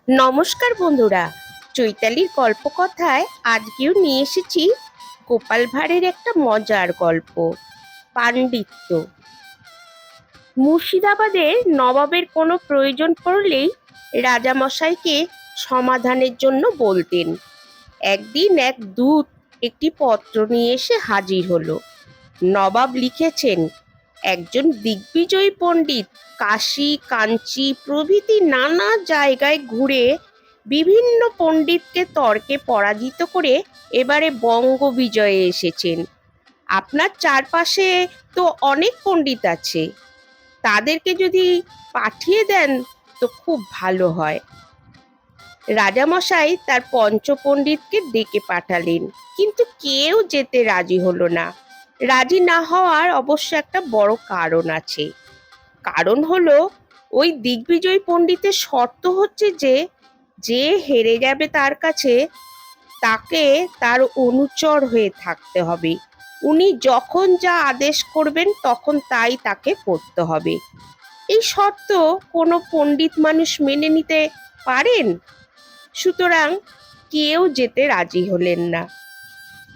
নমস্কার বন্ধুরা, চৈতালির গল্পকথায় আজকেও নিয়ে এসেছি গোপাল ভাঁড়ের একটা মজার গল্প, পাণ্ডিত্য। মুর্শিদাবাদের নবাবের কোনো প্রয়োজন পড়লেই রাজামশাইকে সমাধানের জন্য বলতেন। একদিন এক দূত একটি পত্র নিয়ে এসে হাজির হলো। নবাব লিখেছেন, একজন দিগ্বিজয়ী পণ্ডিত কাশী, কাঞ্চি প্রভৃতি নানা জায়গায় ঘুরে বিভিন্ন পণ্ডিতকে তর্কে পরাজিত করে এবারে বঙ্গ বিজয়ে এসেছেন। আপনার চারপাশে তো অনেক পণ্ডিত আছে, তাদেরকে যদি পাঠিয়ে দেন তো খুব ভালো হয়। রাজামশাই তার পঞ্চপণ্ডিতকে ডেকে পাঠালেন, কিন্তু কেউ যেতে রাজি হলো না। রাজি না হওয়ার অবশ্য একটা বড় কারণ আছে। কারণ হলো, ওই দিগ্বিজয়ী পণ্ডিতের শর্ত হচ্ছে যে যে হেরে যাবে তার কাছে তাকে তার অনুচর হয়ে থাকতে হবে। উনি যখন যা আদেশ করবেন তখন তাই তাকে করতে হবে। এই শর্ত কোনো পণ্ডিত মানুষ মেনে নিতে পারেন? সুতরাং কেউ যেতে রাজি হলেন না।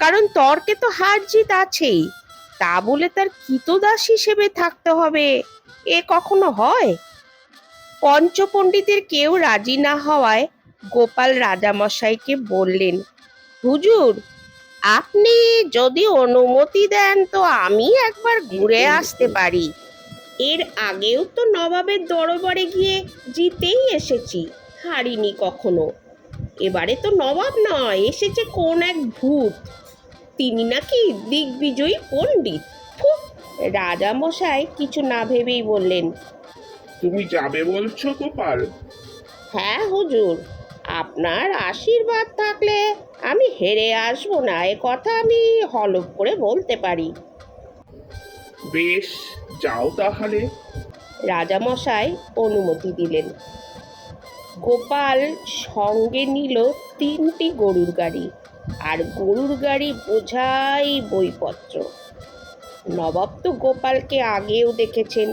কারণ তর্কে তো হার জিত আছেই, তা বলে তার কৃতদাস হিসেবে থাকতে হবে, এ কখনো হয়? পঞ্চপণ্ডিতের কেউ রাজি না হওয়ায় গোপাল রাজামশাইকে বললেন, হুজুর, আপনি যদি অনুমতি দেন তো আমি একবার ঘুরে আসতে পারি। এর আগেও তো নবাবের দরবারে গিয়ে জিতেই এসেছি, হারিনি কখনো। এবারে তো নবাব নয়, এসেছে কোন এক ভূত, তিনি নাকি দিগ্বিজয়ী পণ্ডিত। ফুক! রাজামশাই কিছু না ভেবেই বললেন, তুমি যাবে বলছো গোপাল? হ্যাঁ হুজুর, আপনার আশীর্বাদ থাকলে আমি হেরে আসবো না, এ কথা আমি হলফ করে বলতে পারি। বেশ, যাও তাহলে। রাজামশাই অনুমতি দিলেন। গোপাল সঙ্গে নিল 3টি গরুর গাড়ি, আর গরুর গাড়ি বোঝাই বইপত্র। নবাব তো গোপালকে আগেও দেখেছেন,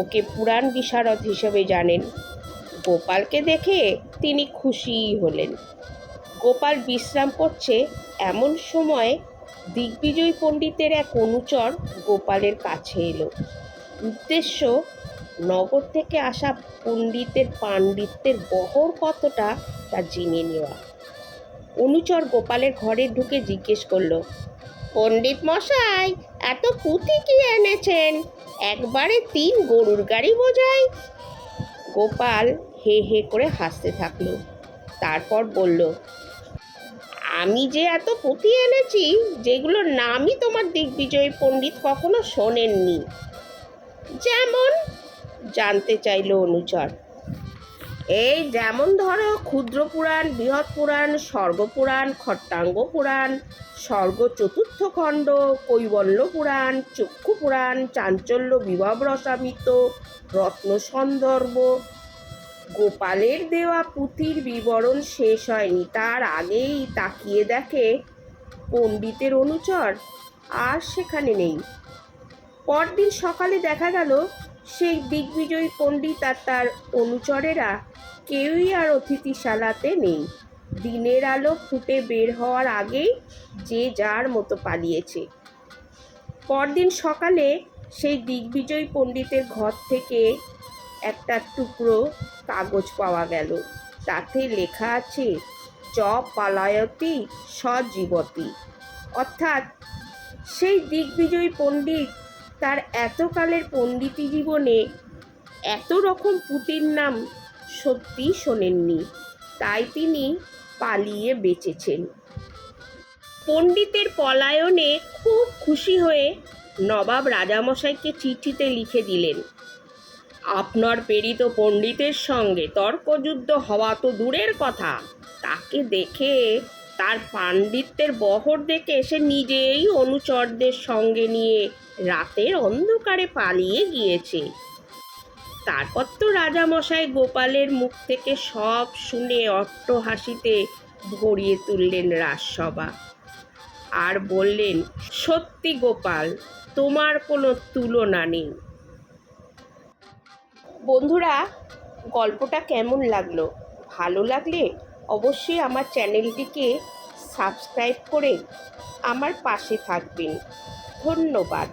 ওকে পুরাণ বিশারদ হিসেবে জানেন। গোপালকে দেখে তিনি খুশিই হলেন। গোপাল বিশ্রাম করছে এমন সময় দিগ্বিজয়ী পণ্ডিতের এক অনুচর গোপালের কাছে এলো। উদ্দেশ্য, নগর থেকে আসা পণ্ডিতের পাণ্ডিত্যের বহর কতটা তা জেনে নেওয়া। অনুচর গোপালের ঘরে ঢুকে জিজ্ঞেস করলো, পণ্ডিত মশাই, এত পুঁথি কি এনেছেন? একবারে 3 গরুর গাড়ি বোঝাই। গোপাল হে হে করে হাসতে থাকলো। তারপর বলল, আমি যে এত পুঁথি এনেছি যেগুলোর নামই তোমার দিগ্বিজয়ী পণ্ডিত কখনো শোনেননি। যেমন? জানতে চাইল অনুচর। এই যেমন ধরো, ক্ষুদ্র পুরাণ, বৃহৎ পুরাণ, স্বর্গ পুরাণ, খট্টাঙ্গ পুরাণ, স্বর্গ চতুর্থ খণ্ড, কৈবল্য পুরাণ, চক্ষু পুরাণ, চাঞ্চল্য বিভব রসামিত, রত্ন সন্দর্ভ। গোপালের দেওয়া পুঁথির বিবরণ শেষ হয়নি, তার আগেই তাকিয়ে দেখে পণ্ডিতের অনুচর আর সেখানে নেই। পরদিন সকালে দেখা গেল সেই দিগ্বিজয়ী পণ্ডিত আর তার অনুচরেরা কেউই আর অতিথিশালাতে নেই। দিনের আলো ফুটে বের হওয়ার আগেই যে যার মতো পালিয়েছে। পরদিন সকালে সেই দিগ্বিজয়ী পণ্ডিতের ঘর থেকে একটা টুকরো কাগজ পাওয়া গেল। তাতে লেখা আছে, চ পালায়তি সজীবতি। অর্থাৎ সেই দিগ্বিজয়ী পণ্ডিত তার এতকালের পণ্ডিতি জীবনে এত রকম পুঁথির নাম সত্যি শোনেননি, তাই তিনি পালিয়ে বেঁচেছেন। পণ্ডিতের পলায়নে খুব খুশি হয়ে নবাব রাজামশাইকে চিঠিতে লিখে দিলেন, আপনার প্রেরিত পণ্ডিতের সঙ্গে তর্কযুদ্ধ হওয়া তো দূরের কথা, তাকে দেখে, তার পাণ্ডিত্যের বহর দেখে সে নিজেই অনুচরদের সঙ্গে নিয়ে রাতের অন্ধকারে পালিয়ে গিয়েছে। তারপর তো রাজামশাই গোপালের মুখ থেকে সব শুনে অট্টহাসিতে ভরিয়ে তুললেন রাজসভা, আর বললেন, সত্যি গোপাল, তোমার কোনো তুলনা নেই। বন্ধুরা, গল্পটা কেমন লাগলো? ভালো লাগলে অবশ্যই আমার চ্যানেলটিকে সাবস্ক্রাইব করে আমার পাশে থাকবেন। ধন্যবাদ।